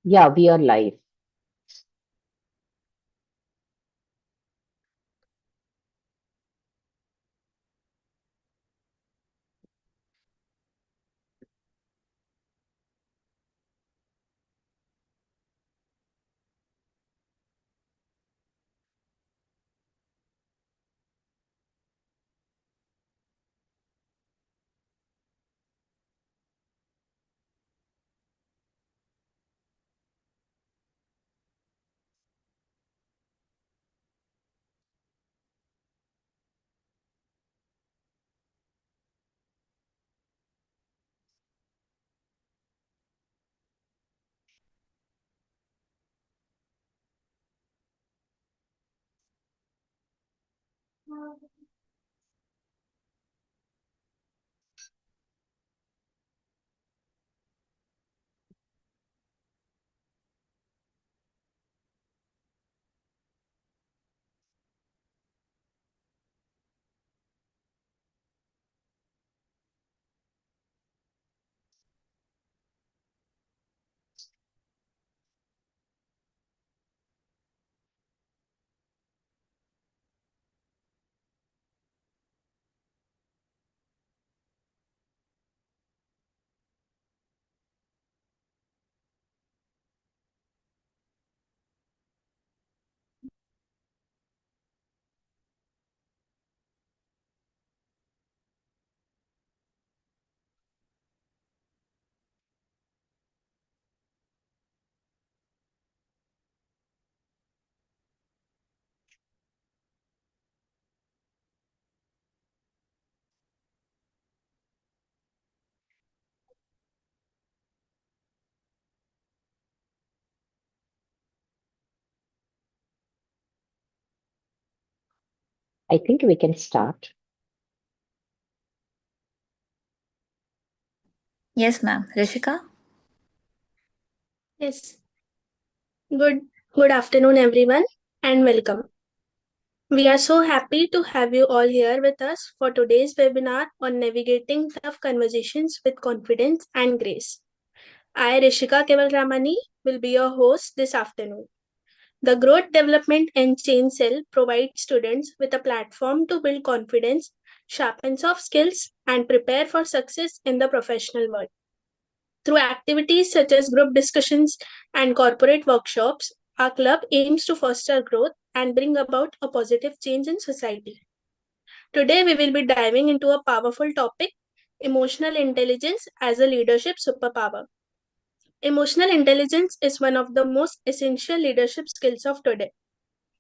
Yeah, we are live. I think we can start. Yes, ma'am. Rishika? Yes. Good afternoon, everyone, and welcome. We are so happy to have you all here with us for today's webinar on navigating tough conversations with confidence and grace. I, Rishika Kevalramani, will be your host this afternoon. The Growth Development and Change Cell provides students with a platform to build confidence, sharpen soft skills, and prepare for success in the professional world. Through activities such as group discussions and corporate workshops, our club aims to foster growth and bring about a positive change in society. Today, we will be diving into a powerful topic: emotional intelligence as a leadership superpower. Emotional intelligence is one of the most essential leadership skills of today.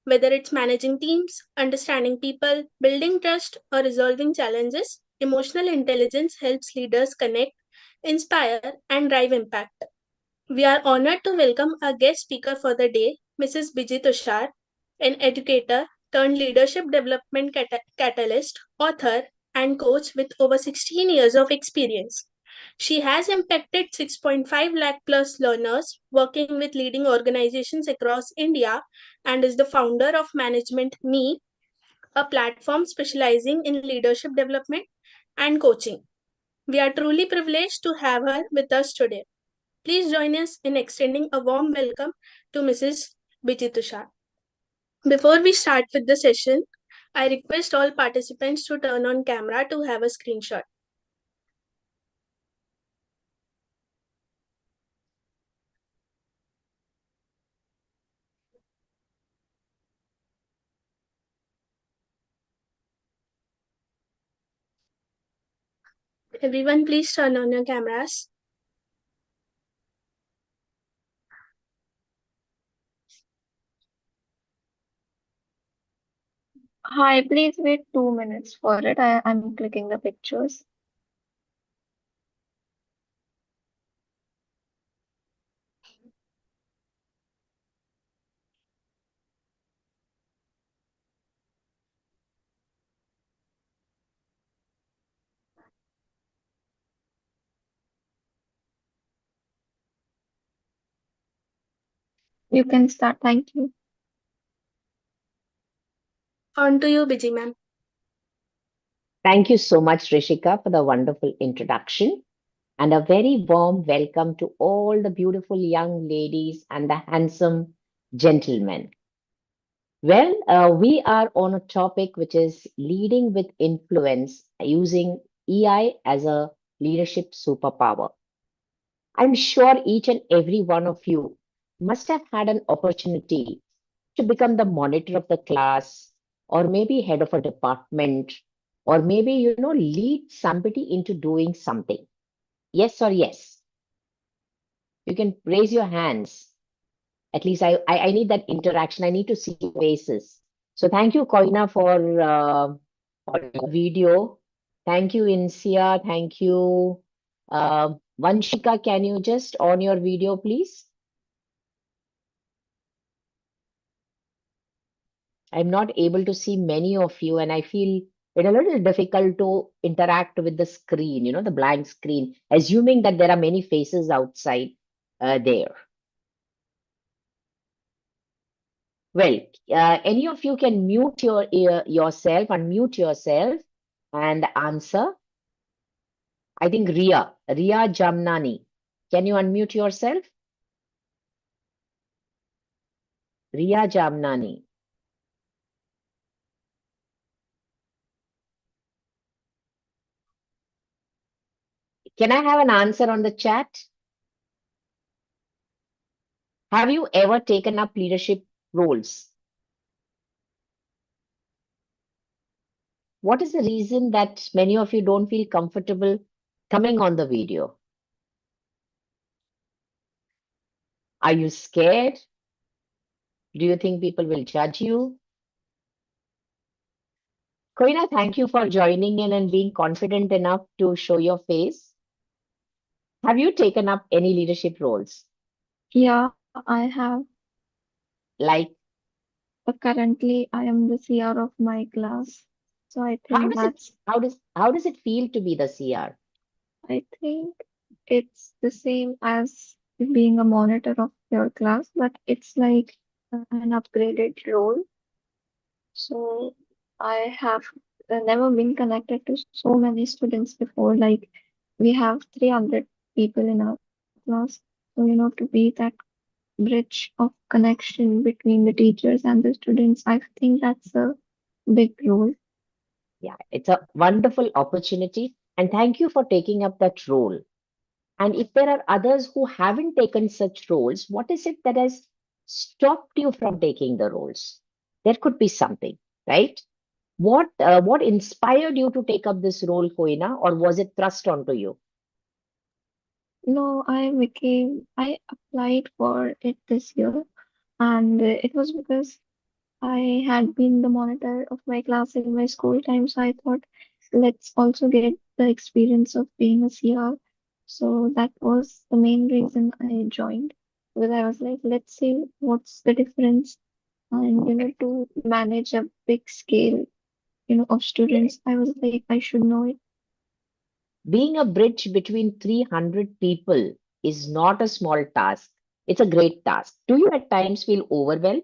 Whether it's managing teams, understanding people, building trust, or resolving challenges, emotional intelligence helps leaders connect, inspire, and drive impact. We are honored to welcome our guest speaker for the day, Mrs. Biji Tushar, an educator turned leadership development catalyst, author, and coach with over 16 years of experience. She has impacted 6.5 lakh plus learners working with leading organizations across India and is the founder of Management Me, a platform specializing in leadership development and coaching. We are truly privileged to have her with us today. Please join us in extending a warm welcome to Mrs. Biji Tushar. Before we start with the session, I request all participants to turn on camera to have a screenshot. Everyone, please turn on your cameras. Hi, please wait 2 minutes for it. I'm clicking the pictures. You can start. Thank you. On to you, Biji ma'am. Thank you so much, Rishika, for the wonderful introduction. and a very warm welcome to all the beautiful young ladies and the handsome gentlemen. Well, we are on a topic which is leading with influence using EI as a leadership superpower. I'm sure each and every one of you must have had an opportunity to become the monitor of the class, or maybe head of a department, or maybe, lead somebody into doing something. Yes or yes? You can raise your hands. At least I need that interaction. I need to see faces. So thank you, Koina, for your video. Thank you, Insia. Thank you. Vanshika, can you just on your video, please? I'm not able to see many of you, and I feel it a little difficult to interact with the screen, the blank screen, assuming that there are many faces outside there. Well, any of you can mute yourself, unmute yourself, and answer. I think Ria Jamnani. Can you unmute yourself? Ria Jamnani. Can I have an answer on the chat? Have you ever taken up leadership roles? What is the reason that many of you don't feel comfortable coming on the video? Are you scared? Do you think people will judge you? Koina, thank you for joining in and being confident enough to show your face. Have you taken up any leadership roles? Yeah, I have. Like, Currently, I am the CR of my class. So I how think does it that's, how does it feel to be the CR? I think it's the same as being a monitor of your class, but it's like an upgraded role. So I have never been connected to so many students before. Like we have 300 people in our class. So, to be that bridge of connection between the teachers and the students, I think that's a big role. Yeah, it's a wonderful opportunity. And thank you for taking up that role. And if there are others who haven't taken such roles, what is it that has stopped you from taking the roles? There could be something, right? What inspired you to take up this role, Koina, or was it thrust onto you? No, I applied for it this year, and it was because I had been the monitor of my class in my school time, so I thought let's also get the experience of being a CR. So that was the main reason I joined, because I was like, let's see what's the difference. And to manage a big scale, of students, I was like, I should know it. Being a bridge between 300 people is not a small task. It's a great task. Do you at times feel overwhelmed?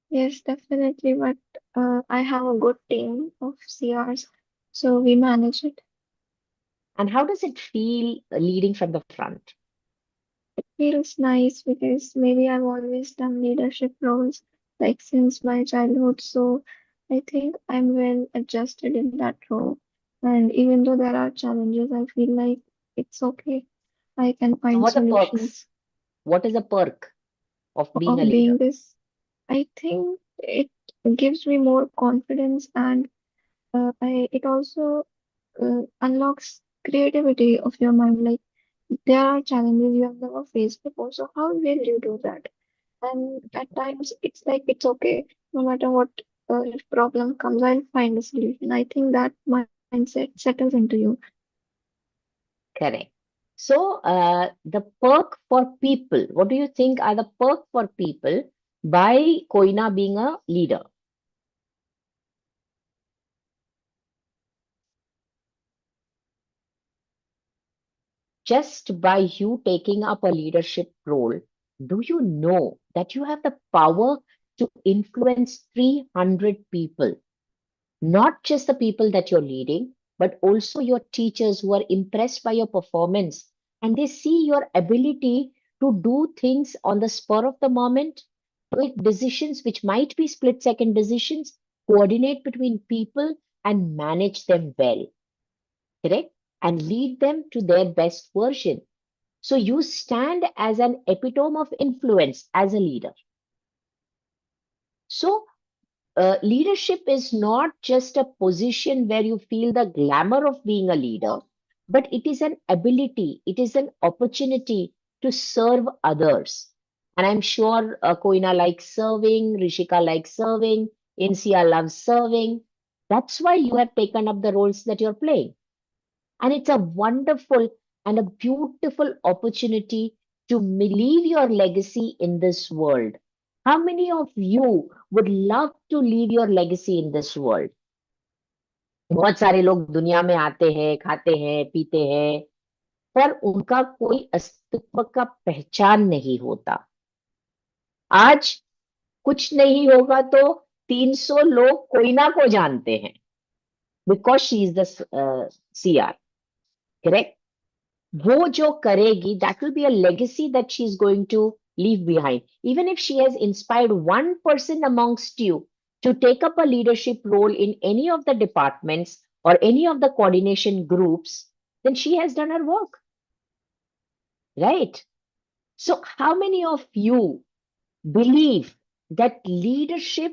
Yes, definitely, but I have a good team of CRs, so we manage it. And how does it feel leading from the front? Feels nice because maybe I've always done leadership roles like since my childhood, so I think I'm well adjusted in that role. And even though there are challenges, I feel like it's okay. I can So find what are the solutions perks? What is the perk of being a of leader? being this. I think it gives me more confidence, and it also unlocks creativity of your mind. Like there are challenges you have never faced before, so how will you do that? And at times it's like it's okay, no matter what problem comes, I'll find a solution. I think that mindset settles into you. Correct. So, the perk for people, what do you think are the perk for people by Koina being a leader? Just by you taking up a leadership role, do you know that you have the power to influence 300 people? Not just the people that you're leading, but also your teachers who are impressed by your performance and they see your ability to do things on the spur of the moment, take decisions which might be split second decisions, coordinate between people and manage them well, correct? And lead them to their best version. So you stand as an epitome of influence as a leader. So leadership is not just a position where you feel the glamour of being a leader, but it is an ability, it is an opportunity to serve others. And I'm sure Koina likes serving, Rishika likes serving, Insia loves serving. That's why you have taken up the roles that you're playing. And it's a wonderful and a beautiful opportunity to leave your legacy in this world. How many of you would love to leave your legacy in this world? बहुत सारे लोग दुनिया में आते हैं, खाते हैं, पीते हैं, पर उनका कोई अस्तित्व का पहचान नहीं होता। आज कुछ नहीं होगा तो 300 लोग कोयना को जानते हैं because she is the CR, correct? वो जो करेगी, that will be a legacy that she is going to leave behind. Even if she has inspired one person amongst you to take up a leadership role in any of the departments or any of the coordination groups, then she has done her work, right? So how many of you believe that leadership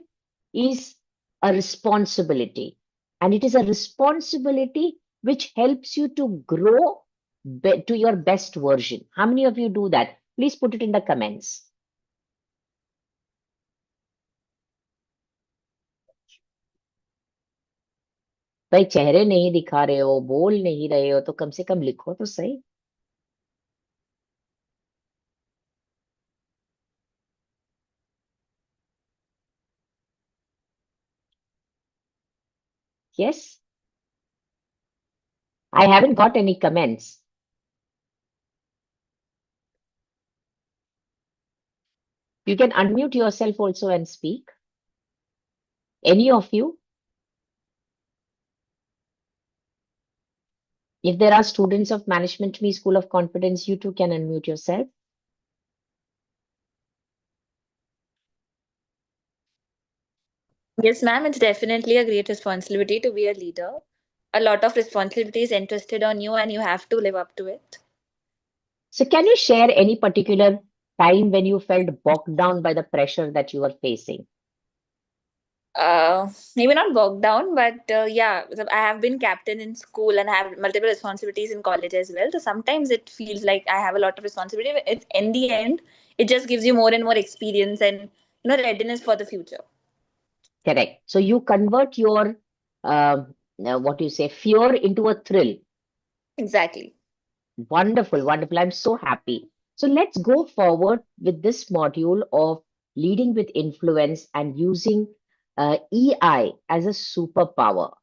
is a responsibility, and it is a responsibility which helps you to grow to your best version? How many of you do that? Please put it in the comments. भाई चेहरे नहीं दिखा रहे हो, बोल नहीं रहे हो, तो कम से कम लिखो तो सही। Yes, I haven't got any comments. You can unmute yourself also and speak. Any of you? If there are students of Management Me School of Confidence, you too can unmute yourself. Yes, ma'am, it's definitely a great responsibility to be a leader. A lot of responsibility is entrusted on you, and you have to live up to it. So can you share any particular time when you felt bogged down by the pressure that you were facing? Maybe not bogged down, but yeah, I have been captain in school and have multiple responsibilities in college as well. So sometimes it feels like I have a lot of responsibility. But it's in the end, it just gives you more and more experience and readiness for the future. Correct. So you convert your what do you say, fear into a thrill. Exactly. Wonderful, wonderful. I'm so happy. So let's go forward with this module of leading with influence and using EI as a superpower.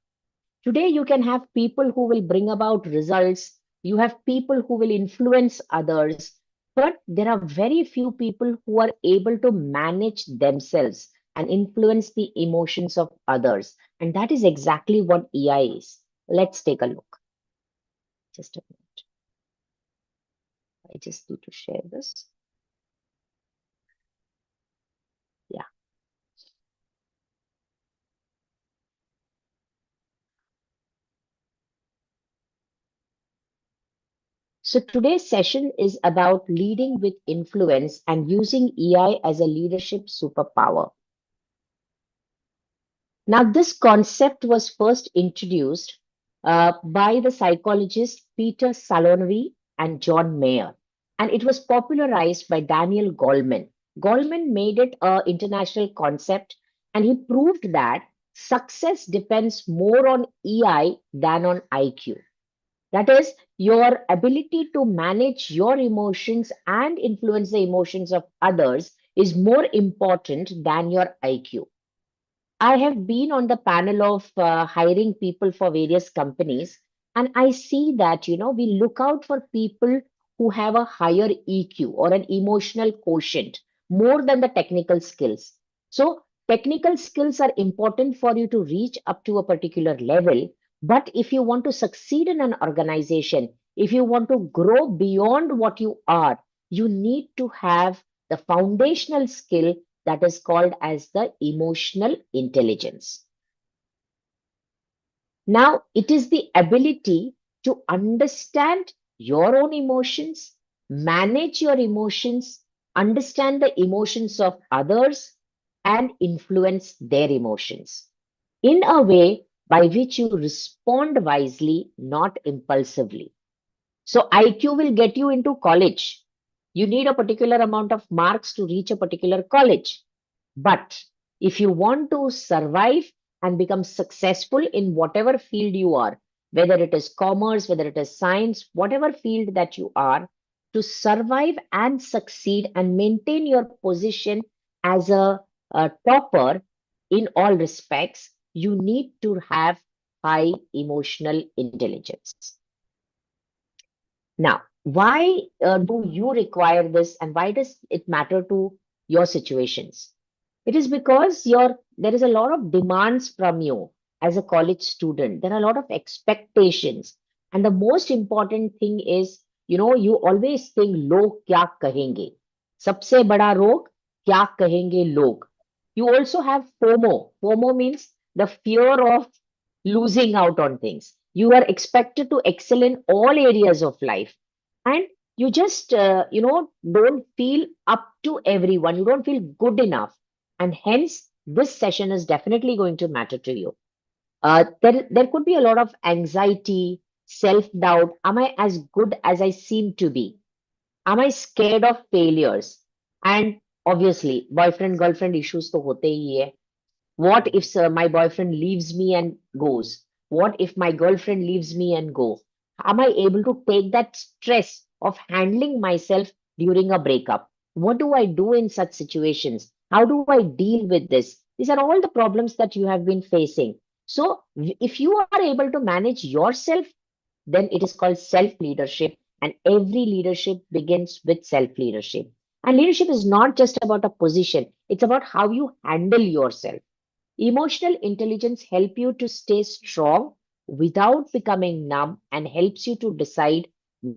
Today, you can have people who will bring about results. You have people who will influence others, but there are very few people who are able to manage themselves and influence the emotions of others. And that is exactly what EI is. Let's take a look. Just a minute. I just need to share this. Yeah. So today's session is about leading with influence and using EI as a leadership superpower. Now, this concept was first introduced by the psychologist Peter Salovey and John Mayer, and it was popularized by Daniel Goleman. Goleman made it an international concept, and he proved that success depends more on EI than on IQ. That is, your ability to manage your emotions and influence the emotions of others is more important than your IQ. I have been on the panel of hiring people for various companies, and I see that, we look out for people who have a higher EQ or an emotional quotient more than the technical skills. So, technical skills are important for you to reach up to a particular level, But if you want to succeed in an organization, if you want to grow beyond what you are, you need to have the foundational skill that is called as the emotional intelligence. Now, it is the ability to understand your own emotions, manage your emotions, understand the emotions of others, and influence their emotions in a way by which you respond wisely, not impulsively. So, IQ will get you into college. You need a particular amount of marks to reach a particular college. But if you want to survive and become successful in whatever field you are, whether it is commerce, whether it is science, whatever field that you are, to survive and succeed and maintain your position as a topper in all respects, you need to have high emotional intelligence. Now, why do you require this and why does it matter to your situations? It is because there is a lot of demands from you as a college student. There are a lot of expectations. And the most important thing is, you always think, log kya kahenge? Sabse bada rog, kya kahenge log? You also have FOMO. FOMO means the fear of losing out on things. You are expected to excel in all areas of life. And you just, don't feel up to everyone. You don't feel good enough. And hence, this session is definitely going to matter to you. There could be a lot of anxiety, self-doubt. Am I as good as I seem to be? Am I scared of failures? And obviously, boyfriend girlfriend issues to hote hi hai. What if my boyfriend leaves me and goes? What if my girlfriend leaves me and go? Am I able to take that stress of handling myself during a breakup? What do I do in such situations? How do I deal with this? These are all the problems that you have been facing. So, if you are able to manage yourself, then it is called self leadership. And every leadership begins with self leadership. And leadership is not just about a position, it's about how you handle yourself. Emotional intelligence help you to stay strong without becoming numb and helps you to decide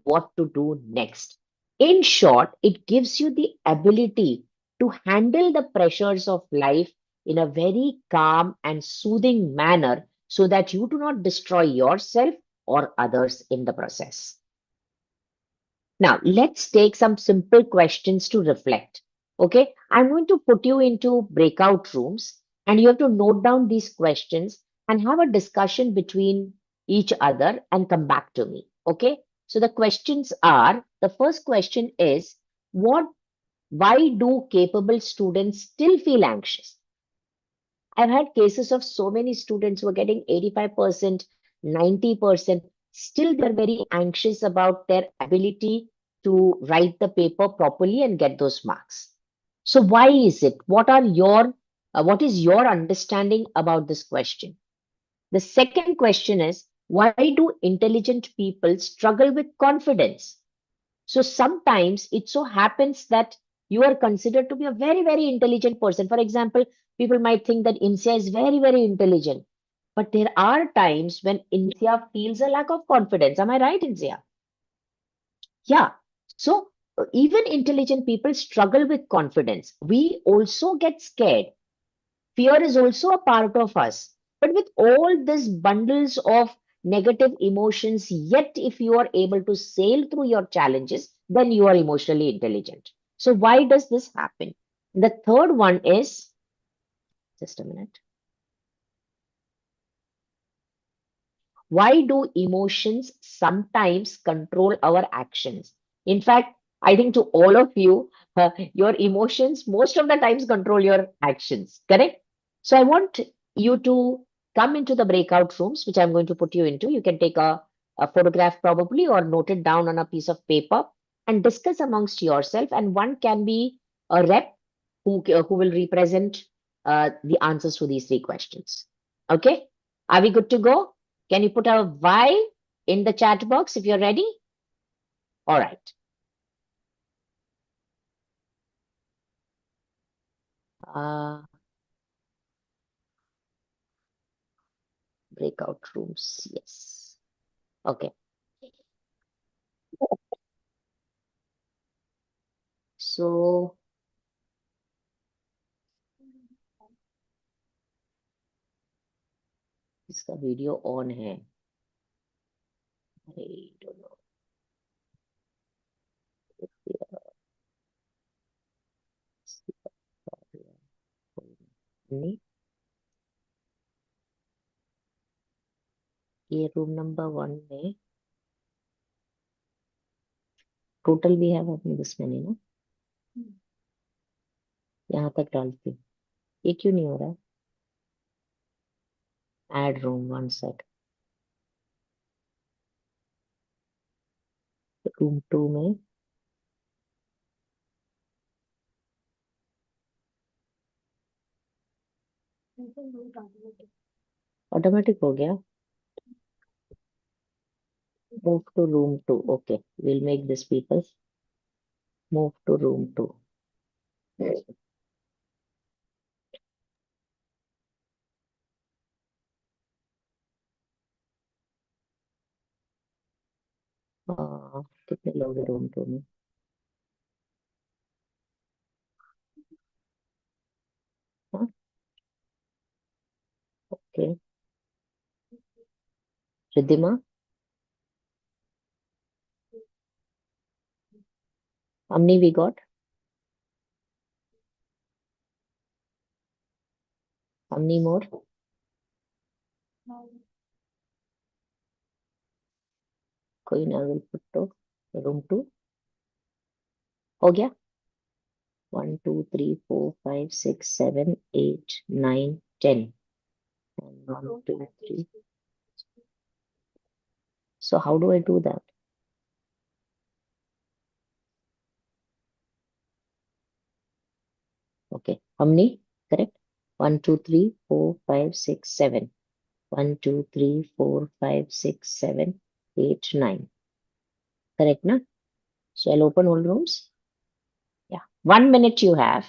what to do next. In short, it gives you the ability to handle the pressures of life in a very calm and soothing manner so that you do not destroy yourself or others in the process. Now, let's take some simple questions to reflect. Okay, I'm going to put you into breakout rooms and you have to note down these questions and have a discussion between each other and come back to me. Okay, so the questions are, the first question is, what, why do capable students still feel anxious? I've had cases of so many students who are getting 85%, 90%. Still, they're very anxious about their ability to write the paper properly and get those marks. So, why is it? What is your understanding about this question? The second question is, why do intelligent people struggle with confidence? So sometimes it so happens that you are considered to be a very, very intelligent person. For example, people might think that INSEA is very, very intelligent. But there are times when INSEA feels a lack of confidence. Am I right, INSEA? Yeah. So even intelligent people struggle with confidence. We also get scared. Fear is also a part of us. But with all these bundles of negative emotions, yet if you are able to sail through your challenges, then you are emotionally intelligent. So, why does this happen? The third one is, just a minute. Why do emotions sometimes control our actions? In fact, I think to all of you, your emotions most of the times control your actions, correct? So I want you to come into the breakout rooms, which I'm going to put you into. You can take a photograph probably or note it down on a piece of paper and discuss amongst yourself. And one can be a rep who will represent the answers to these three questions. Okay, are we good to go? Can you put a Y in the chat box if you're ready? All right. breakout rooms. Yes. Okay. So इसका video on है. I don't know. नहीं, ये room number 1 में total भी है, अपने इसमें नहीं ना. यहाँ तक डालती हूँ. ये क्यों नहीं हो रहा है? Add room 1 set. रूम 2 में ऑटोमेटिक हो गया. Move to room 2. Okay, we'll make this people move to room 2. कितने लोग हैं रूम 2 में? हाँ, okay. Riddhima, Amni, we got. How many more? कोई ना, will put to room 2. हो गया. 1 2 3 4 5 6 7 8 9 10 and 1 2 3. So how do I do that? Okay, Amni, correct. 1 2 3 4 5 6 7. 1 2 3 4 5 6 7 8 9. Correct, na? So I'll open all rooms. Yeah, 1 minute you have.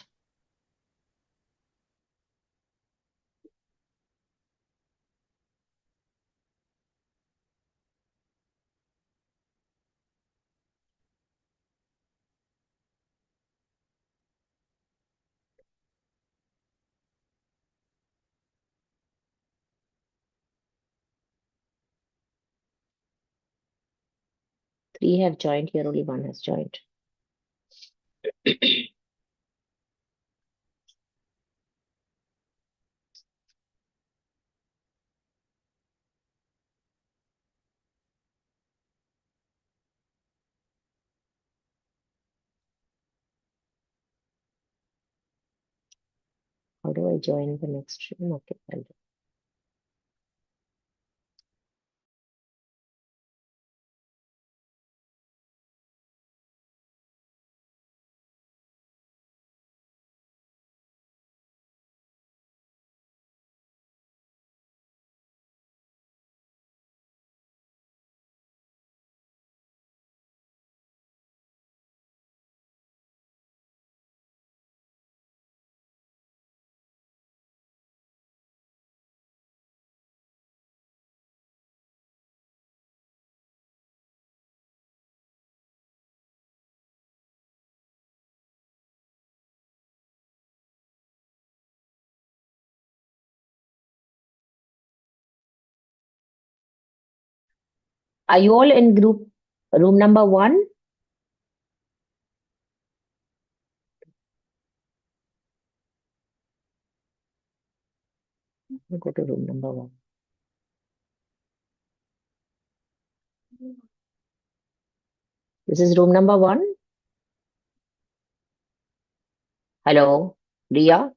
Three have joined here, only one has joined. How do I join the next room? Okay, I'll do. Are you all in group room number 1? Go to room number 1. This is room number 1. Hello, Ria.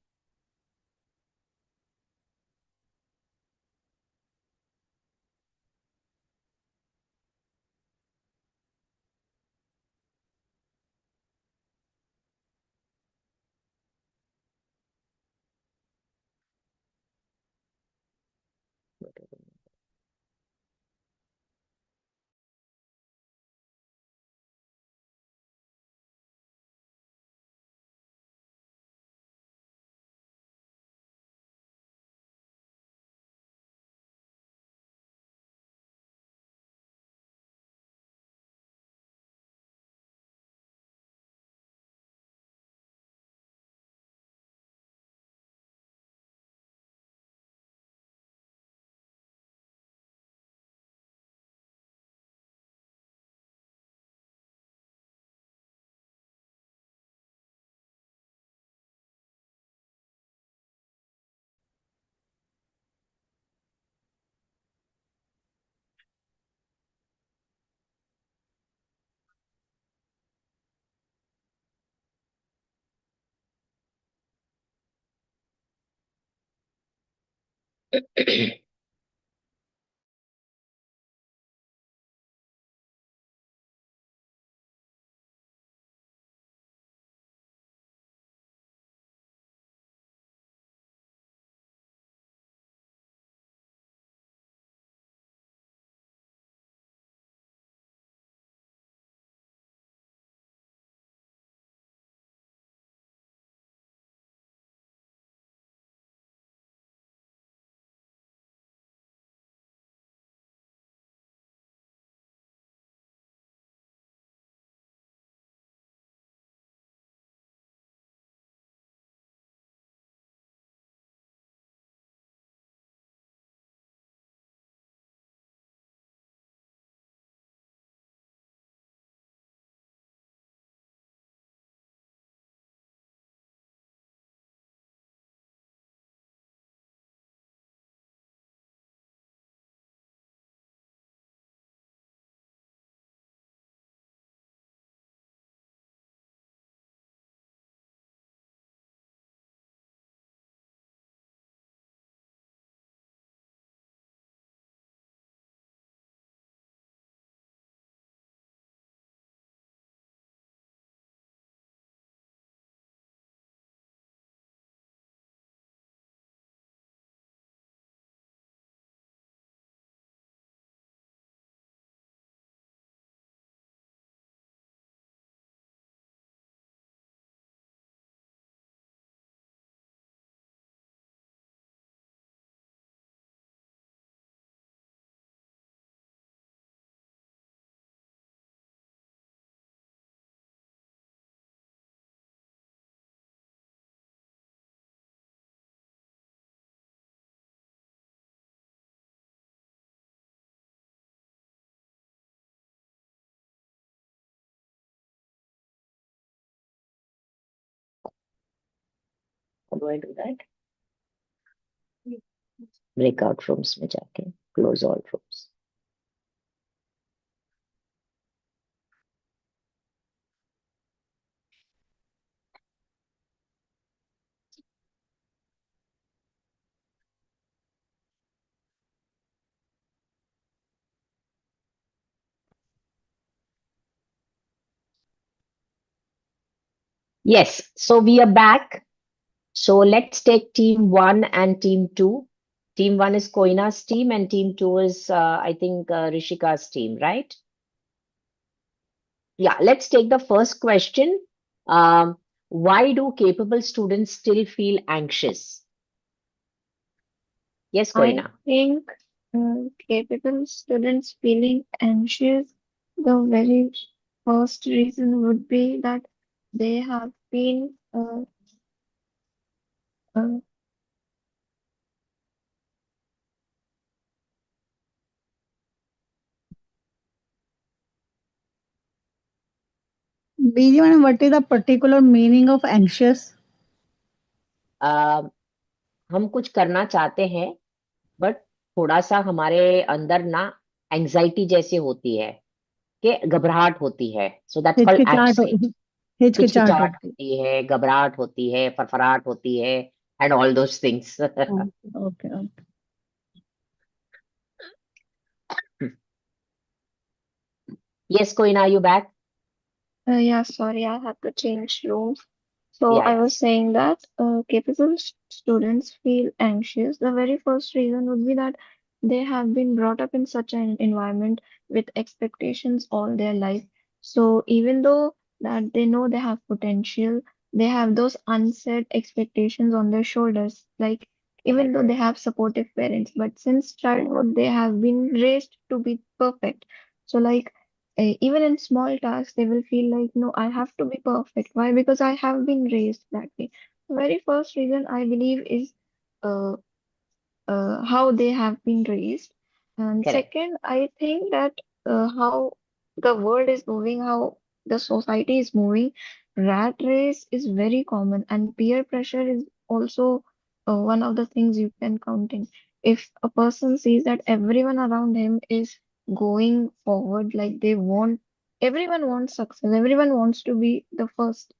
How do I do that? Breakout rooms में जाके close all rooms. Yes, so we are back. So let's take team one and team two. Team one is Koina's team, and team two is, I think, Rishika's team, right? Yeah, let's take the first question. Why do capable students still feel anxious? Yes, I Koina. think capable students feeling anxious, the very first reason would be that they have been uh, BG madam, what is the particular meaning of anxious? हम कुछ करना चाहते हैं, but थोड़ा सा हमारे अंदर ना एंजाइटी जैसी होती है, कि घबराहट होती है. सो दैट्स कॉल्ड हिचकिचाहट एंग्जाइटी. हिचकिचाहट हिचकिचाहट होती होती है, घबराहट होती है, फरफराहट होती है, एंड ऑल दोस थिंग्स. है. Okay okay. Yes, Koina, are you back? yeah, sorry, I had to change rooms. So Yeah, I yeah. was saying that capable students feel anxious. The very first reason would be that they have been brought up in such an environment with expectations all their life. So even though that they know they have potential, they have those unsaid expectations on their shoulders. Like even though they have supportive parents, but since childhood they have been raised to be perfect. So like even in small tasks, they will feel like, no, I have to be perfect. Why? Because I have been raised that way. The very first reason I believe is uh, how they have been raised. And Correct. second, I think that how the world is moving, how the society is moving, rat race is very common, and peer pressure is also one of the things you can count in. If a person sees that everyone around him is going forward, like everyone wants success, everyone wants to be the first.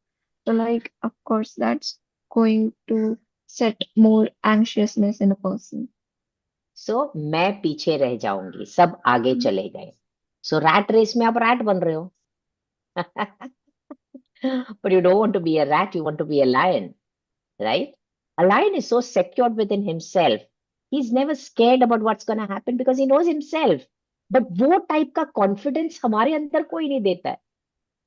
So, like, of course, that's going to set more anxiousness in a person. सो मैं पीछे रह जाऊंगी, सब आगे चले गए. सो rat race में आप रैट बन रहे हो. But you don't want to be a rat, you want to be a lion, right? A lion is so secured within himself. He's never scared about what's going to happen because he knows himself. But वो type का confidence हमारे अंदर कोई नहीं देता है.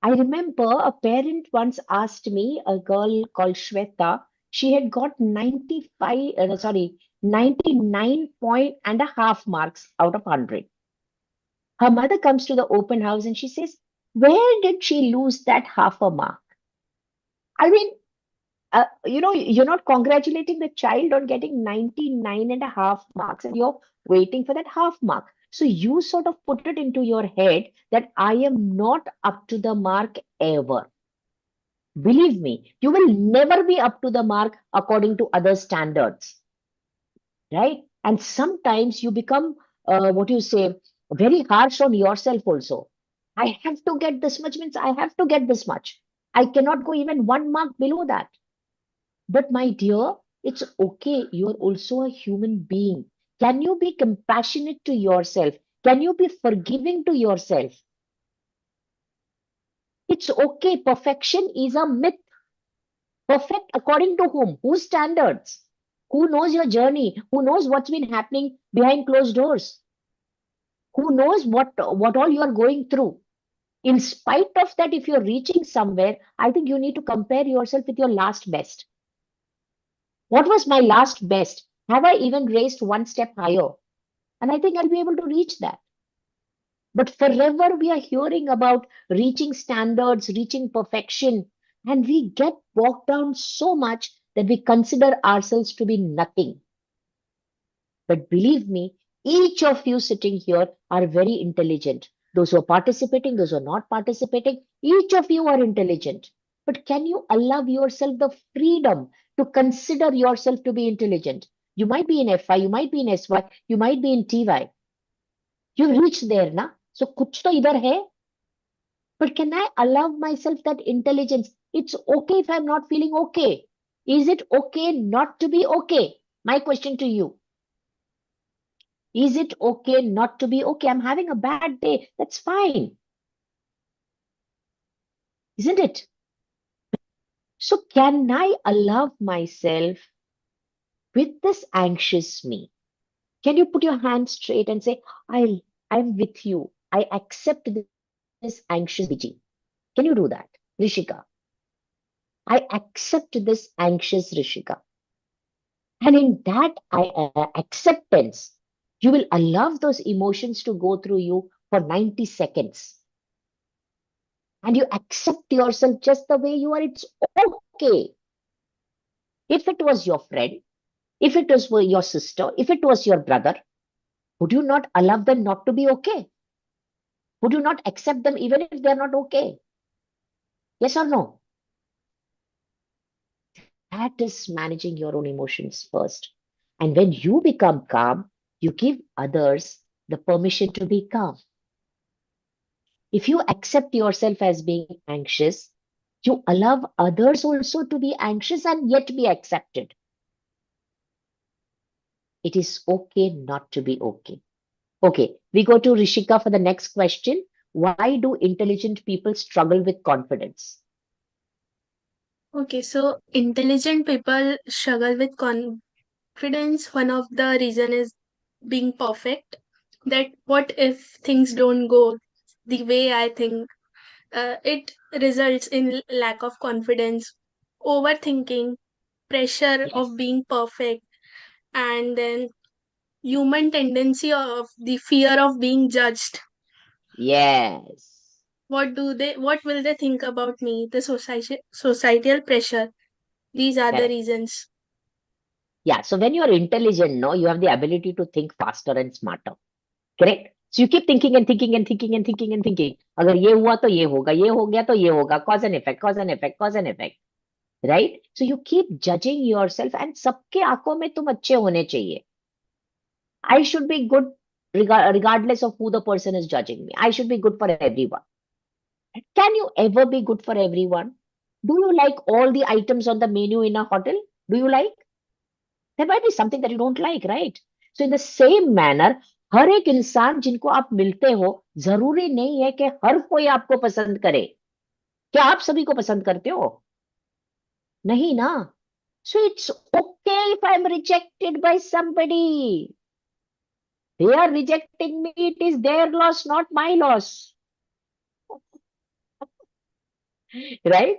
I remember a parent once asked me, a girl called Shweta, she had got 99 point and a half marks out of 100. Her mother comes to the open house and she says, where did she lose that half a mark? I mean, you're not congratulating the child on getting 99 and a half marks and you're waiting for that half mark. So you sort of put it into your head that I am not up to the mark ever. Believe me, you will never be up to the mark according to other standards, right? And sometimes you become, very harsh on yourself also. I have to get this much means I have to get this much. I cannot go even 1 mark below that. But my dear, it's okay. You're also a human being. Can you be compassionate to yourself? Can you be forgiving to yourself? It's okay. Perfection is a myth. Perfect according to whom? Whose standards? Who knows your journey? Who knows what's been happening behind closed doors? Who knows what all you are going through? In spite of that, if you're reaching somewhere, I think you need to compare yourself with your last best. What was my last best? Have I even raised one step higher? And I think I'll be able to reach that. But forever we are hearing about reaching standards, reaching perfection, and we get bogged down so much that we consider ourselves to be nothing. But believe me, each of you sitting here are very intelligent. Those who are participating, those who are not participating, each of you are intelligent. But can you allow yourself the freedom to consider yourself to be intelligent? You might be in FI, you might be in SY, you might be in TY. You've reached there, na? So kuch to idhar hai. But can I allow myself that intelligence? It's okay if I'm not feeling okay. Is it okay not to be okay? My question to you. Is it okay not to be okay? I'm having a bad day. That's fine. Isn't it? So can I allow myself with this anxious me? Can you put your hand straight and say, I'm with you. I accept this anxious Viji. Can you do that? Rishika. I accept this anxious Rishika. And in that acceptance, you will allow those emotions to go through you for 90 seconds. And you accept yourself just the way you are. It's okay. If it was your friend, if it was your sister, if it was your brother, would you not allow them not to be okay? Would you not accept them even if they're not okay? Yes or no? That is managing your own emotions first. And when you become calm, you give others the permission to be calm. If you accept yourself as being anxious, you allow others also to be anxious and yet be accepted. It is okay not to be okay. Okay, we go to Rishika for the next question. Why do intelligent people struggle with confidence? Okay, so intelligent people struggle with confidence. One of the reason is being perfect. That what if things don't go the way I think? It results in lack of confidence, overthinking, pressure Yes. of being perfect, and then human tendency of the fear of being judged. Yes. What will they think about me? The societal pressure. These are the Correct. reasons. Yeah. So when you're intelligent, no, you have the ability to think faster and smarter. Correct? So you keep thinking and thinking and thinking and thinking and thinking. अगर ये हुआ तो ये होगा, ये हो गया तो ये होगा. Cause and effect, cause and effect, cause and effect. Right? So you keep judging yourself and सबके आंखों में तुम अच्छे होने चाहिए. I should be good regardless of who the person is judging me. I should be good for everyone. Can you ever be good for everyone? Do you like all the items on the menu in a hotel? Do you like? There might be something that you don't like, right? So in the same manner, हर एक इंसान जिनको आप मिलते हो, जरूरी नहीं है कि हर कोई आपको पसंद करे. क्या आप सभी को पसंद करते हो? नहीं ना. So it's okay if I'm rejected by somebody. They are rejecting me. It is their loss, not my loss. Right?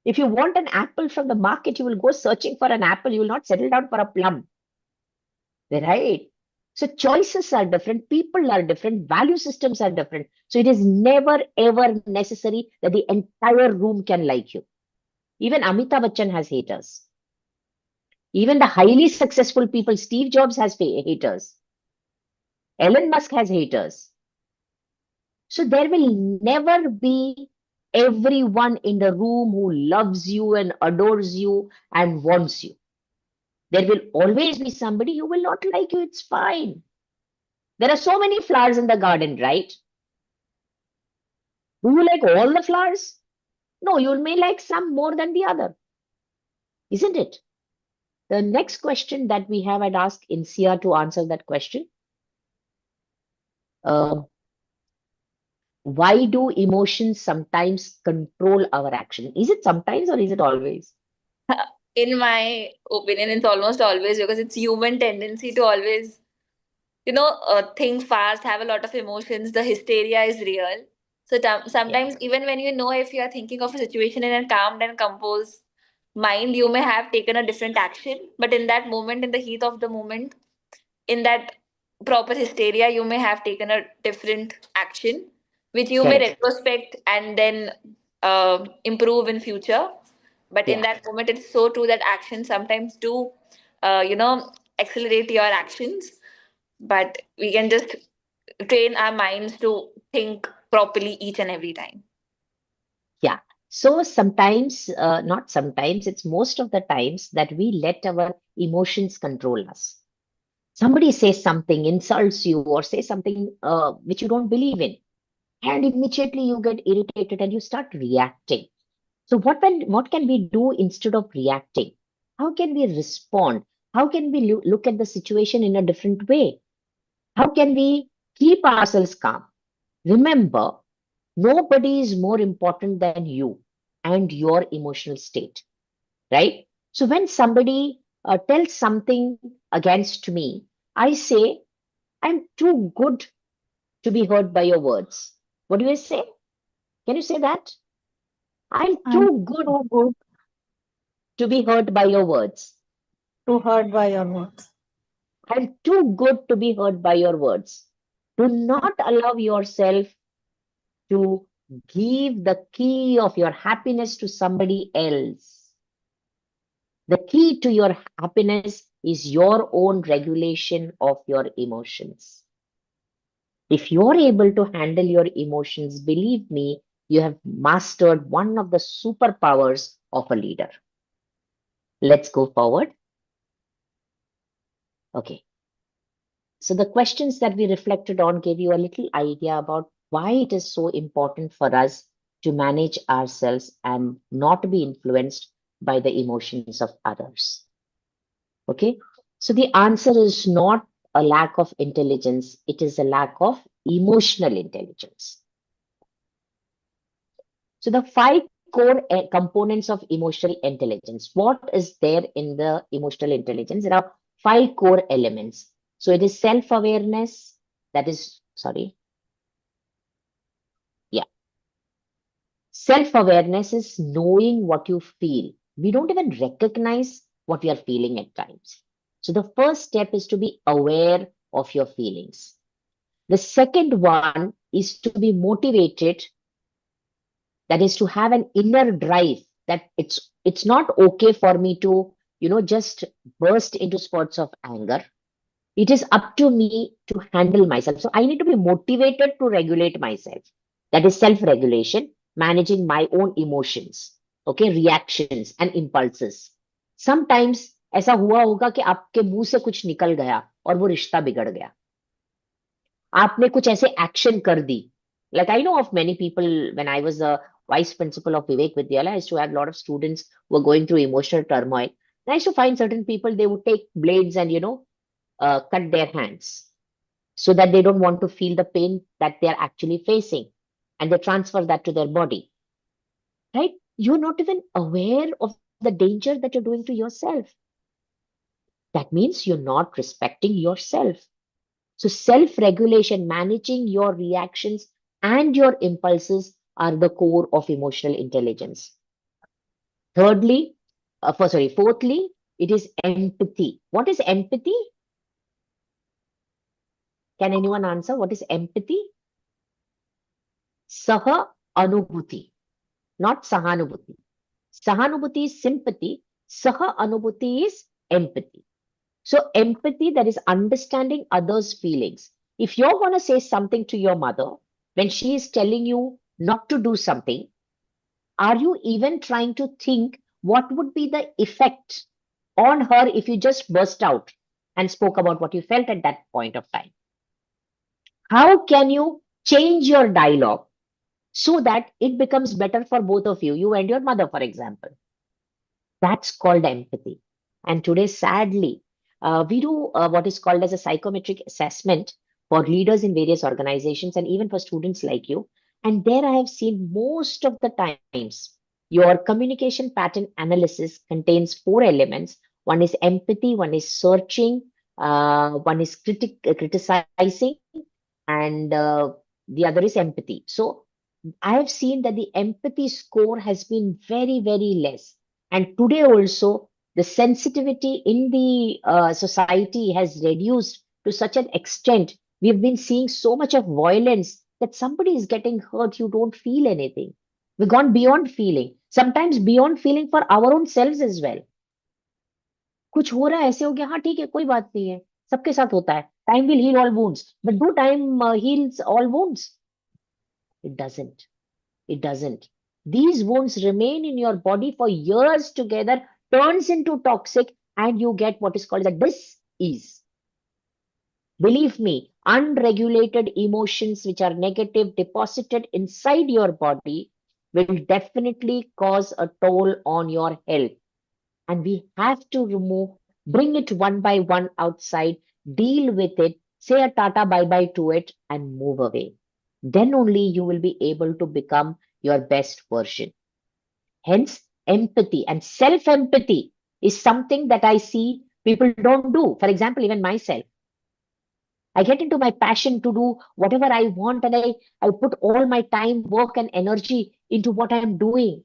If you want an apple from the market, you will go searching for an apple. You will not settle down for a plum. Right? So choices are different, people are different, value systems are different. So it is never ever necessary that the entire room can like you. Even Amitabh Bachchan has haters. Even the highly successful people, Steve Jobs has haters. Elon Musk has haters. So there will never be everyone in the room who loves you and adores you and wants you. There will always be somebody who will not like you. It's fine. There are so many flowers in the garden, right? Do you like all the flowers? No, you may like some more than the other. Isn't it? The next question that we have, I'd ask Insia to answer that question. Why do emotions sometimes control our action? Is it sometimes or is it always? In my opinion, it's almost always, because it's human tendency to always, think fast, have a lot of emotions. The hysteria is real. So sometimes, even when if you are thinking of a situation in a calm and composed mind, you may have taken a different action. But in that moment, in the heat of the moment, in that proper hysteria, you may have taken a different action, which you may Correct. retrospect and then improve in future. But in Yeah. that moment, it's so true that actions sometimes do, accelerate your actions. But we can just train our minds to think properly each and every time. Yeah. So sometimes, not sometimes, it's most of the times that we let our emotions control us. Somebody says something, insults you, or say something which you don't believe in, and immediately you get irritated and you start reacting. So what can we do instead of reacting? How can we respond? How can we look at the situation in a different way? How can we keep ourselves calm? Remember, nobody is more important than you and your emotional state, right? So when somebody tells something against me, I say, I'm too good to be hurt by your words. What do you say? Can you say that? I'm I'm too good so good to be hurt by your words. to heard by your words. I'm too good to be hurt by your words. Do not allow yourself to give the key of your happiness to somebody else. The key to your happiness is your own regulation of your emotions. If you're able to handle your emotions, believe me, you have mastered one of the superpowers of a leader. Let's go forward. Okay. So the questions that we reflected on gave you a little idea about why it is so important for us to manage ourselves and not be influenced by the emotions of others. Okay. So the answer is not a lack of intelligence, it is a lack of emotional intelligence. So the five core components of emotional intelligence. What is there in the emotional intelligence? There are five core elements. So it is self-awareness, that is, sorry. Yeah. Self-awareness is knowing what you feel. We don't even recognize what we are feeling at times. So the first step is to be aware of your feelings. The second one is to be motivated, that is to have an inner drive that it's not okay for me to just burst into spurts of anger. It is up to me to handle myself, so I need to be motivated to regulate myself. That is self regulation, managing my own emotions, okay, reactions and impulses. Sometimes ऐसा हुआ होगा कि आपके मुंह से कुछ निकल गया और वो रिश्ता बिगड़ गया, आपने कुछ ऐसे एक्शन कर दी. Like I know of many people, when I was a vice principal of Vivek Vidyalaya, I used to have a lot of students who were going through emotional turmoil. And I used to find certain people, they would take blades and cut their hands so that they don't want to feel the pain that they're actually facing, and they transfer that to their body, right? You're not even aware of the danger that you're doing to yourself. That means you're not respecting yourself. So, self regulation, managing your reactions and your impulses are the core of emotional intelligence. Thirdly, fourthly, it is empathy. What is empathy? Can anyone answer? What is empathy? Saha anubhuti, not sahanubhuti. Sahanubhuti is sympathy. Saha anubhuti is empathy. So, empathy, that is understanding others' feelings. If you're going to say something to your mother when she is telling you not to do something, are you even trying to think what would be the effect on her if you just burst out and spoke about what you felt at that point of time? How can you change your dialogue so that it becomes better for both of you, you and your mother, for example? That's called empathy. And today, sadly, we do what is called as a psychometric assessment for leaders in various organizations and even for students like you. And there I have seen most of the times your communication pattern analysis contains four elements. One is empathy, one is searching, one is criticizing, and the other is empathy. So I have seen that the empathy score has been very, very less. And today also, the sensitivity in the society has reduced to such an extent. We've been seeing so much of violence that somebody is getting hurt, you don't feel anything. We've gone beyond feeling, sometimes beyond feeling for our own selves as well. कुछ हो रहा है ऐसे हो गया हाँ ठीक है कोई बात नहीं है सबके साथ होता है time will heal all wounds but do time heals all wounds it doesn't it doesn't. These wounds remain in your body for years together, turns into toxic, and you get what is called a dis-ease. Believe me, unregulated emotions which are negative deposited inside your body will definitely cause a toll on your health. And we have to bring it one by one outside, deal with it, say a tata bye bye to it, and move away. Then only you will be able to become your best version. Hence, empathy and self empathy is something that I see people don't do. For example, even myself, I get into my passion to do whatever I want, and I put all my time, work, and energy into what I'm doing,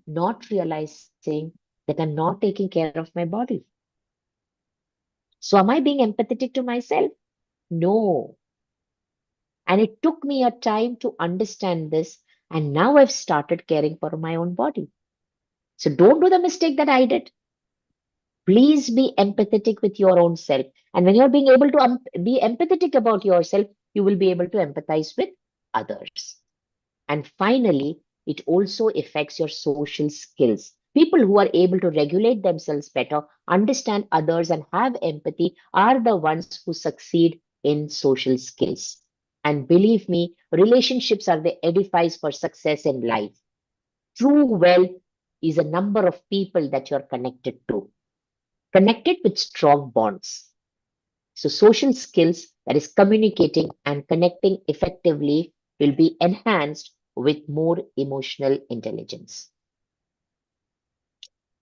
not realizing that I'm not taking care of my body. So, am I being empathetic to myself? No. And it took me a time to understand this. And now I've started caring for my own body. So don't do the mistake that I did. Please be empathetic with your own self. And when you're being able to be empathetic about yourself, you will be able to empathize with others. And finally, it also affects your social skills. People who are able to regulate themselves better, understand others, and have empathy are the ones who succeed in social skills. And believe me, relationships are the edifice for success in life. True wealth is a number of people that you're connected to, connected with strong bonds. So, social skills, that is communicating and connecting effectively, will be enhanced with more emotional intelligence.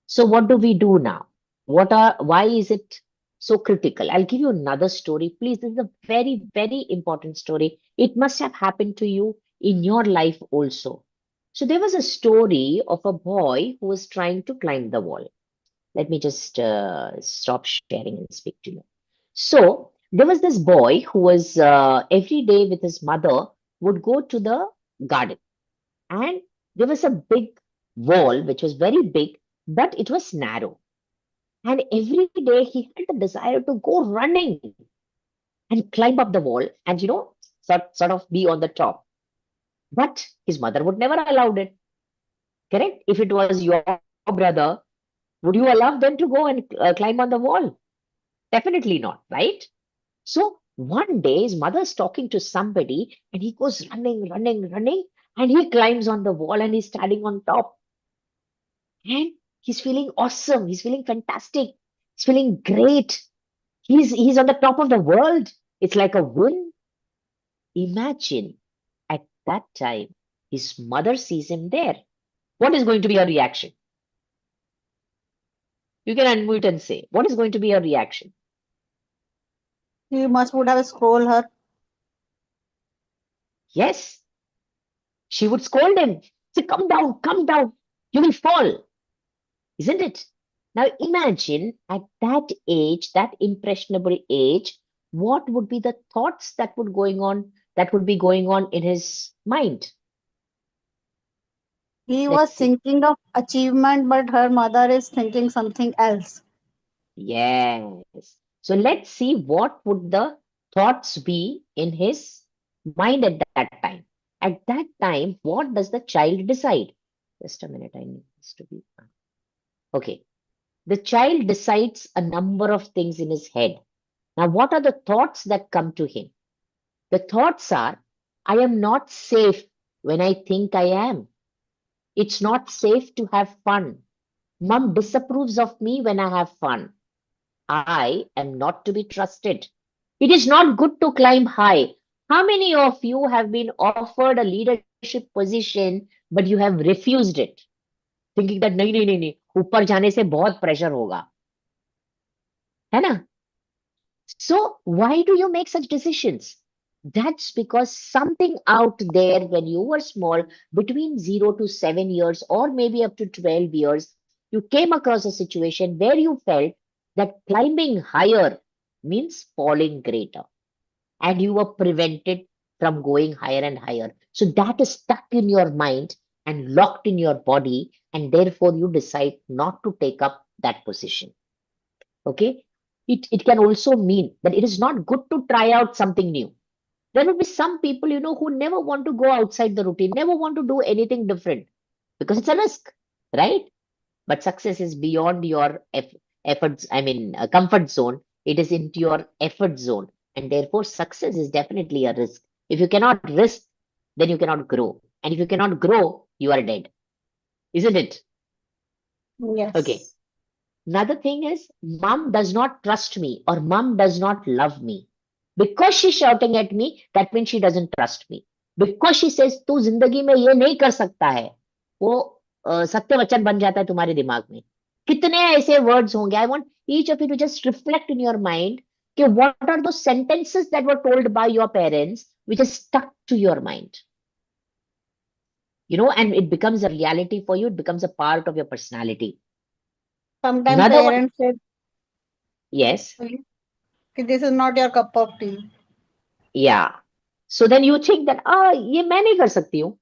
So, what do we do now? Why is it so critical? I'll give you another story. Please, this is a very, very important story. It must have happened to you in your life also. So, there was a story of a boy who was trying to climb the wall. Let me just stop sharing and speak to you. So, there was this boy who was every day with his mother would go to the garden, and there was a big wall which was very big, but it was narrow. And every day he had the desire to go running and climb up the wall and, sort of be on the top. But his mother would never allow it. Correct? If it was your brother, would you allow them to go and climb on the wall? Definitely not, right? So one day his mother's talking to somebody and he goes running, running, running, and he climbs on the wall and he's standing on top. And he's feeling awesome. He's feeling fantastic. He's feeling great. He's on the top of the world. It's like a win. Imagine at that time his mother sees him there. What is going to be her reaction? You can unmute and say, what is going to be her reaction? He must would have scolded her. Yes, she would scold him. Say, come down, you will fall. Isn't it? Now imagine at that age, that impressionable age, what would be the thoughts that would be going on in his mind? He Let's was see. thinking of achievement, but her mother is thinking something else. Yes. So let's see what would the thoughts be in his mind at that time. At that time, what does the child decide? Just a minute, I need this to be. Okay. The child decides a number of things in his head. Now, what are the thoughts that come to him? The thoughts are, I am not safe when I think I am. It's not safe to have fun. Mom disapproves of me when I have fun. I am not to be trusted. It is not good to climb high. How many of you have been offered a leadership position, but you have refused it? Thinking that नहीं नहीं नहीं नहीं ऊपर जाने से बहुत pressure होगा, है ना? So why do you make such decisions? That's because something out there when you were small, between 0 to 7 years or maybe up to 12 years, you came across a situation where you felt that climbing higher means falling greater, and you were prevented from going higher and higher. So that is stuck in your mind and locked in your body, and therefore you decide not to take up that position. Okay? It can also mean that it is not good to try out something new. There will be some people, who never want to go outside the routine, never want to do anything different because it's a risk, right? But success is beyond your efforts, comfort zone. It is into your effort zone. And therefore, success is definitely a risk. If you cannot risk, then you cannot grow. And if you cannot grow, you are dead. Isn't it? Yes. Okay. Another thing is, mom does not trust me or mom does not love me. Because she's shouting at me, that means she doesn't trust me. Because she says, तू जिंदगी में ये नहीं कर सकता है, वो सत्य वचन बन जाता है तुम्हारे दिमाग में. कितने ऐसे words होंगे? I want each of you to just reflect in your mind कि what are those sentences that were told by your parents which is stuck to your mind. And it becomes a reality for you. It becomes a part of your personality. Sometimes Another one, parents said, yes. this is not your cup of tea. Yeah. So then you think that, ये मैं नहीं कर सकती हूँ.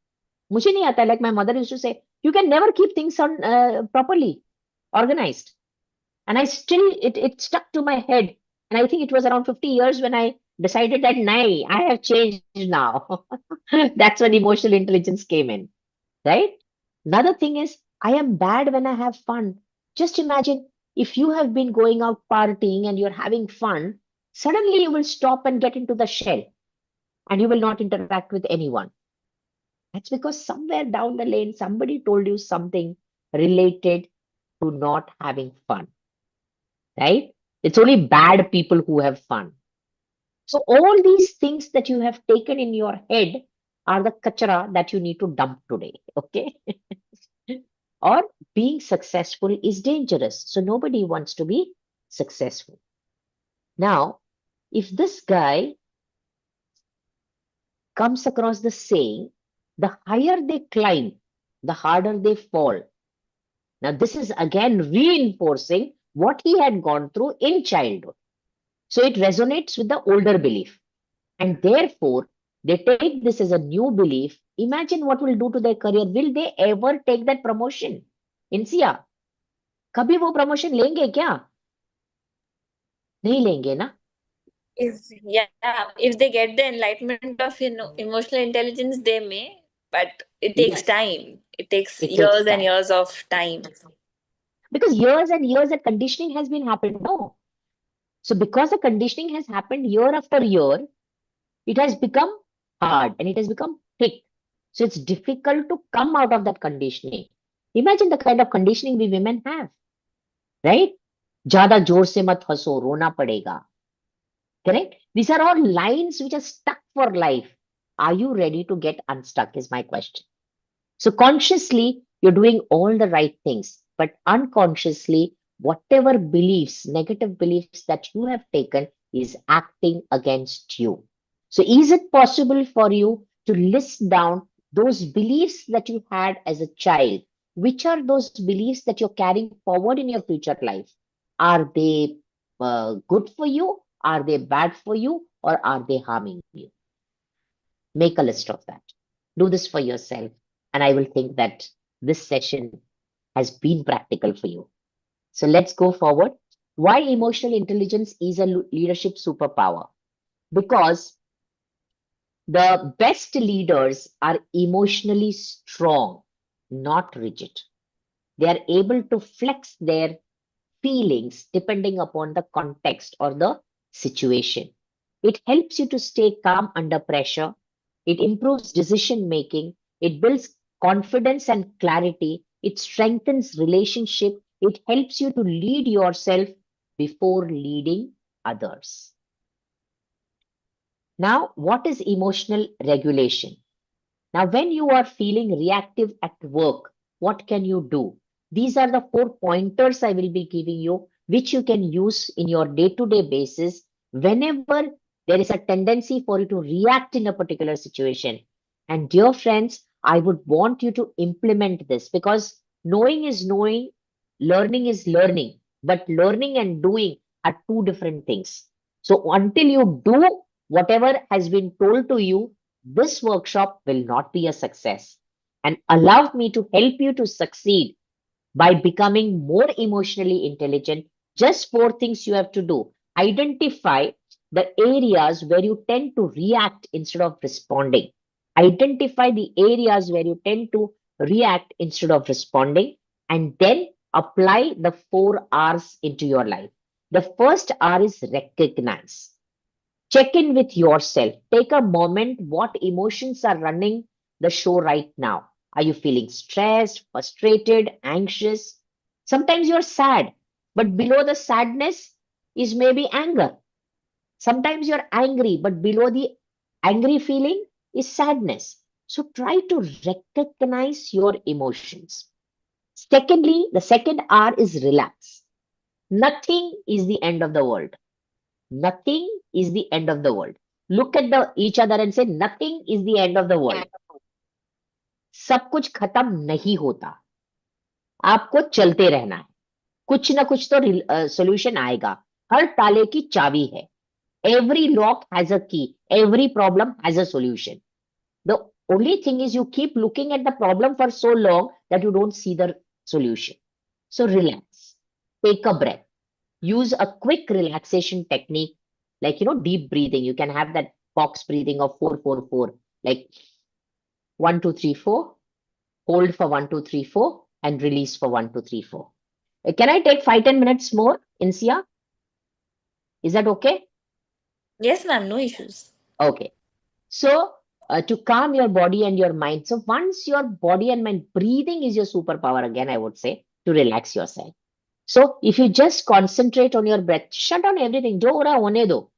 मुझे नहीं आता. Like my mother used to say, you can never keep things on properly organized. And it stuck to my head. And I think it was around 50 years when I decided that, nay, I have changed now. That's when emotional intelligence came in, right? Another thing is, I am bad when I have fun. Just imagine if you have been going out partying and you're having fun, suddenly you will stop and get into the shell and you will not interact with anyone. That's because somewhere down the lane, somebody told you something related to not having fun, right? It's only bad people who have fun. So all these things that you have taken in your head are the kachara that you need to dump today, okay? Or being successful is dangerous. So nobody wants to be successful. Now, if this guy comes across the saying, the higher they climb, the harder they fall. Now, this is again reinforcing what he had gone through in childhood. So it resonates with the older belief. And therefore, they take this as a new belief. Imagine what will do to their career. Will they ever take that promotion? INSEA, कभी वो promotion लेंगे क्या? नहीं लेंगे ना? If they get the enlightenment of emotional intelligence, they may, but it takes Yes. time. It takes It years takes and time. years of time. Because years and years that conditioning has been happened. No. So because the conditioning has happened year after year, it has become hard and it has become thick. So it's difficult to come out of that conditioning. Imagine the kind of conditioning we women have, right? ज्यादा जोर से मत हंसो, रोना पड़ेगा. Correct? These are all lines which are stuck for life. Are you ready to get unstuck? Is my question. So consciously, you're doing all the right things, but unconsciously, whatever beliefs, negative beliefs that you have taken is acting against you. So is it possible for you to list down those beliefs that you had as a child? Which are those beliefs that you're carrying forward in your future life? Are they good for you? Are they bad for you? Or are they harming you? Make a list of that. Do this for yourself. And I will think that this session has been practical for you. So let's go forward. Why emotional intelligence is a leadership superpower? Because the best leaders are emotionally strong, not rigid. They are able to flex their feelings depending upon the context or the situation. It helps you to stay calm under pressure. It improves decision making. It builds confidence and clarity. It strengthens relationship. It helps you to lead yourself before leading others. Now, what is emotional regulation? Now, when you are feeling reactive at work, what can you do? These are the 4 pointers I will be giving you, which you can use in your day-to-day basis whenever there is a tendency for you to react in a particular situation. And dear friends, I would want you to implement this because knowing is knowing, learning is learning, but learning and doing are 2 different things. So until you do whatever has been told to you, this workshop will not be a success. And allow me to help you to succeed by becoming more emotionally intelligent. Just 4 things you have to do. Identify the areas where you tend to react instead of responding. Identify the areas where you tend to react instead of responding, and then apply the 4 R's into your life. The first R is recognize. Check in with yourself. Take a moment. What emotions are running the show right now? Are you feeling stressed, frustrated, anxious? Sometimes you're sad, but below the sadness is maybe anger. Sometimes you're angry, but below the angry feeling is sadness. So try to recognize your emotions. Secondly, the second R is relax. Nothing is the end of the world. Nothing is the end of the world. Look at each other and say, nothing is the end of the world. सब कुछ खत्म नहीं होता. आपको चलते रहना है. कुछ ना कुछ तो solution आएगा. हर ताले की चाबी है. Every lock has a key. Every problem has a solution. The only thing is you keep looking at the problem for so long that you don't see the solution. So relax. Take a breath. Use a quick relaxation technique like, deep breathing. You can have that box breathing of 4-4-4, like 1-2-3-4, hold for 1-2-3-4, and release for 1-2-3-4. Can I take 5-10 minutes more, Insia? Is that okay? Yes, ma'am, no issues. Okay. So to calm your body and your mind. So once your body and mind, breathing is your superpower again, I would say, to relax yourself. So if you just concentrate on your breath, shut down everything. Jo ho raha hone do.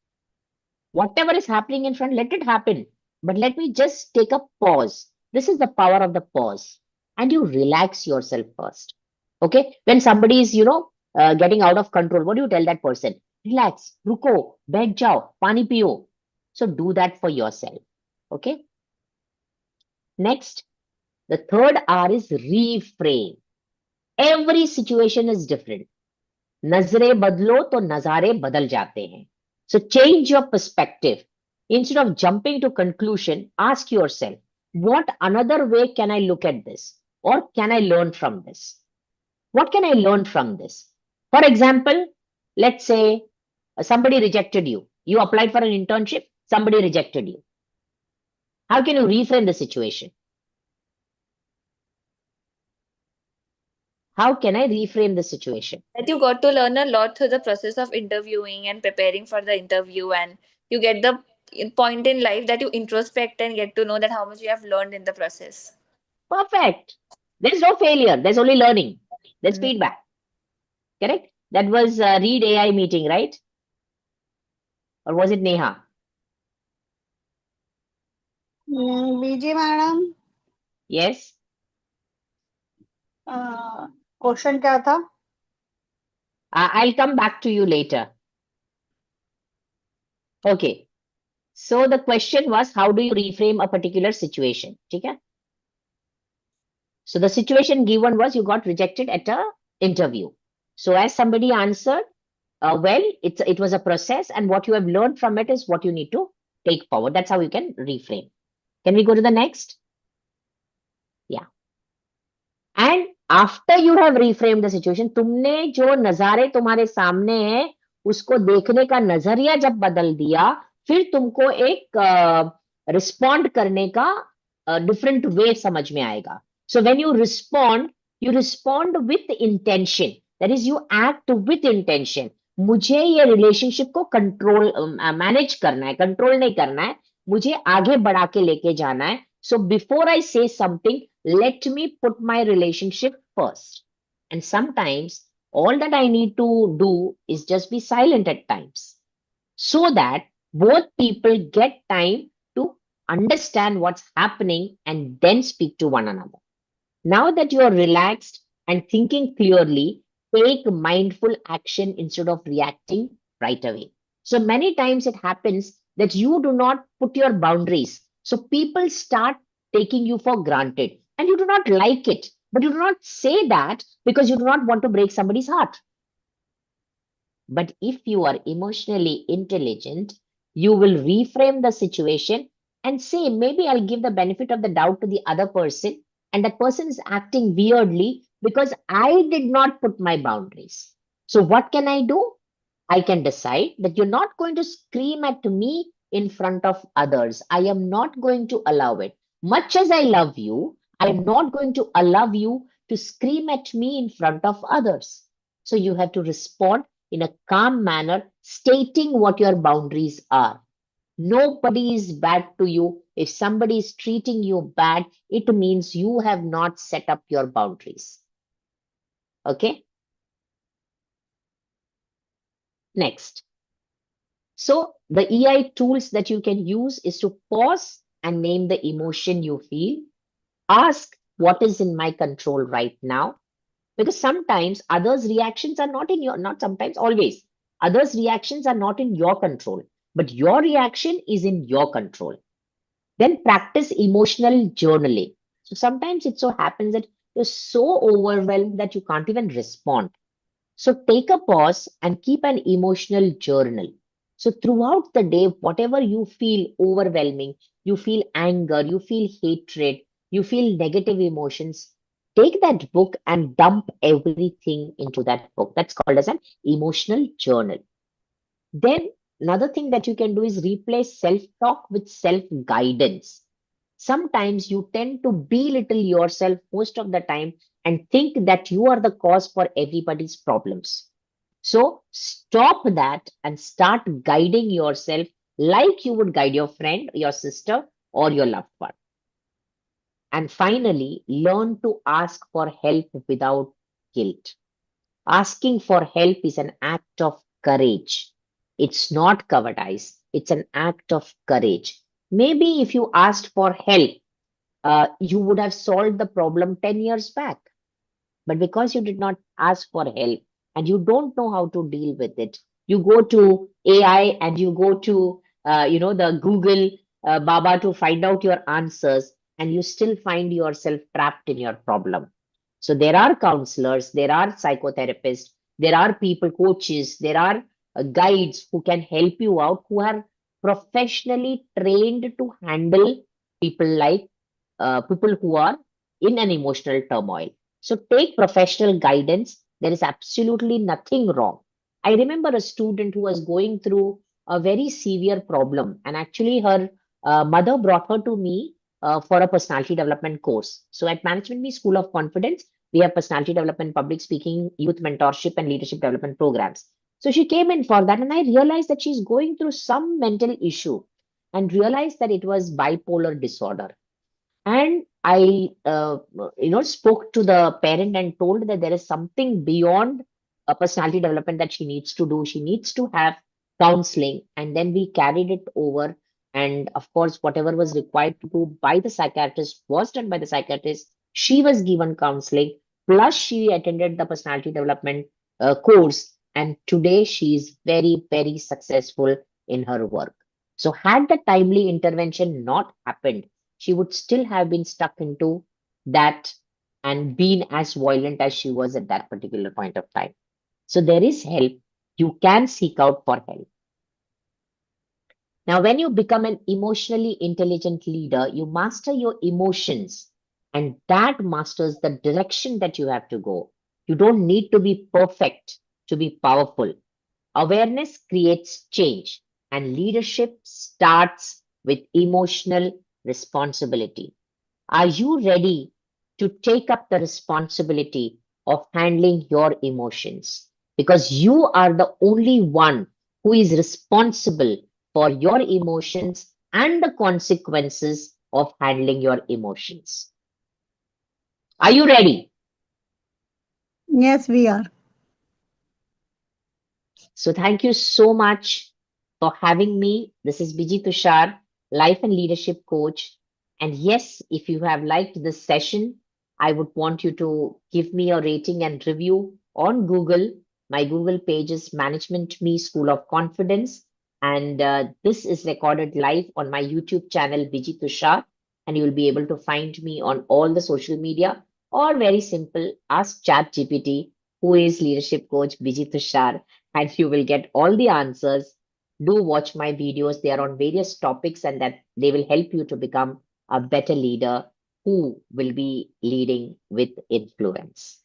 Whatever is happening in front, let it happen. But let me just take a pause. This is the power of the pause. And you relax yourself first. Okay? When somebody is, getting out of control, what do you tell that person? Relax, ruko, baith jao, pani piyo. So do that for yourself. Okay? Next, the third R is reframe. Every situation is different. नजरे बदलो तो नजारे बदल जाते हैं. So change your perspective. Instead of jumping to conclusion, ask yourself, what another way can I look at this? Or can I learn from this? What can I learn from this? For example, let's say somebody rejected you. You applied for an internship, somebody rejected you. How can you reframe the situation? How can I reframe the situation? That you got to learn a lot through the process of interviewing and preparing for the interview, and you get the point in life that you introspect and get to know that how much you have learned in the process. Perfect. There's no failure. There's only learning. There's feedback. Correct? That was Read AI meeting, right? or was it Neha? बीजी madam Yes. Question क्या था? I'll come back to you later. Okay. So the question was, how do you reframe a particular situation? Okay. So the situation given was you got rejected at a interview. So as somebody answered, well, it was a process, and what you have learned from it is what you need to take forward. That's how you can reframe. Can we go to the next? Yeah. And after you have reframed the situation, तुमने जो नजारे तुम्हारे सामने है उसको देखने का नजरिया जब बदल दिया, फिर तुमको एक रिस्पॉन्ड करने का डिफरेंट वे समझ में आएगा. So when you respond with intention. That is, you act with intention. मुझे ये रिलेशनशिप को कंट्रोल मैनेज करना है, कंट्रोल नहीं करना है, मुझे आगे बढ़ा के लेके जाना है. So before I say something, let me put my relationship first. And sometimes all that I need to do is just be silent at times, so that both people get time to understand what's happening and then speak to one another. Now that you are relaxed and thinking clearly, take mindful action instead of reacting right away. So many times it happens that you do not put your boundaries. So people start taking you for granted and you do not like it, but you do not say that because you do not want to break somebody's heart. But if you are emotionally intelligent, you will reframe the situation and say, maybe I'll give the benefit of the doubt to the other person, and that person is acting weirdly because I did not put my boundaries. So, what can I do? I can decide that you're not going to scream at me in front of others. I am not going to allow it. Much as I love you, I am not going to allow you to scream at me in front of others. So you have to respond in a calm manner, stating what your boundaries are. Nobody is bad to you. If somebody is treating you bad, it means you have not set up your boundaries. Okay? Next. So the EI tools that you can use is to pause and name the emotion you feel. Ask what is in my control right now. Because sometimes others' reactions are not in your, not sometimes, always. Others' reactions are not in your control, but your reaction is in your control. Then practice emotional journaling. So sometimes it so happens that you're so overwhelmed that you can't even respond. So take a pause and keep an emotional journal. So throughout the day, whatever you feel overwhelming, you feel anger, you feel hatred, you feel negative emotions, take that book and dump everything into that book. That's called as an emotional journal. Then another thing that you can do is replace self-talk with self-guidance. Sometimes you tend to belittle yourself most of the time and think that you are the cause for everybody's problems. So stop that and start guiding yourself like you would guide your friend, your sister, or your loved one. And finally, learn to ask for help without guilt. Asking for help is an act of courage. It's not cowardice, it's an act of courage. Maybe if you asked for help, you would have solved the problem 10 years back. But because you did not ask for help and you don't know how to deal with it, you go to AI and you go to, the Google Baba to find out your answers, and you still find yourself trapped in your problem. So there are counselors, there are psychotherapists, there are people, coaches, there are guides who can help you out, who are professionally trained to handle people like people who are in an emotional turmoil. So take professional guidance. There is absolutely nothing wrong. I remember a student who was going through a very severe problem, and actually her mother brought her to me for a personality development course. So at Management Me School of Confidence, we have personality development, public speaking, youth mentorship, and leadership development programs. So she came in for that, and I realized that she's going through some mental issue and realized that it was bipolar disorder. And I, spoke to the parent and told that there is something beyond a personality development that she needs to do. She needs to have counseling, and then we carried it over. And of course, whatever was required to do by the psychiatrist was done by the psychiatrist. She was given counseling, plus she attended the personality development course. And today she is very, very successful in her work. So, had the timely intervention not happened, she would still have been stuck into that and been as violent as she was at that particular point of time. So, there is help. You can seek out for help. Now, when you become an emotionally intelligent leader, you master your emotions, and that masters the direction that you have to go. You don't need to be perfect to be powerful. Awareness creates change, and leadership starts with emotional responsibility. Are you ready to take up the responsibility of handling your emotions? Because you are the only one who is responsible for your emotions and the consequences of handling your emotions. Are you ready? Yes, we are. So thank you so much for having me. This is Biji Tushar, life and leadership coach. And yes, if you have liked this session, I would want you to give me a rating and review on Google. My Google page is Management Me School of Confidence. And this is recorded live on my YouTube channel, Biji Tushar. And you will be able to find me on all the social media, or very simple, ask ChatGPT, who is leadership coach Biji Tushar, and you will get all the answers. Do watch my videos. They are on various topics, and that they will help you to become a better leader who will be leading with influence.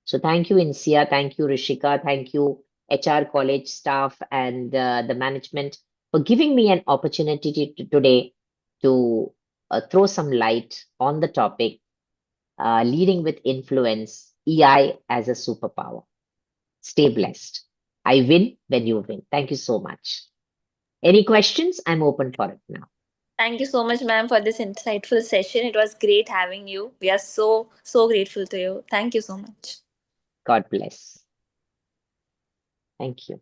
So thank you, Insia. Thank you, Rishika. Thank you, HR college staff and the management for giving me an opportunity today to throw some light on the topic, leading with influence, EI as a superpower. Stay blessed. I win when you win. Thank you so much. Any questions? I'm open for it now. Thank you so much, ma'am, for this insightful session. It was great having you. We are so grateful to you. Thank you so much. God bless. Thank you.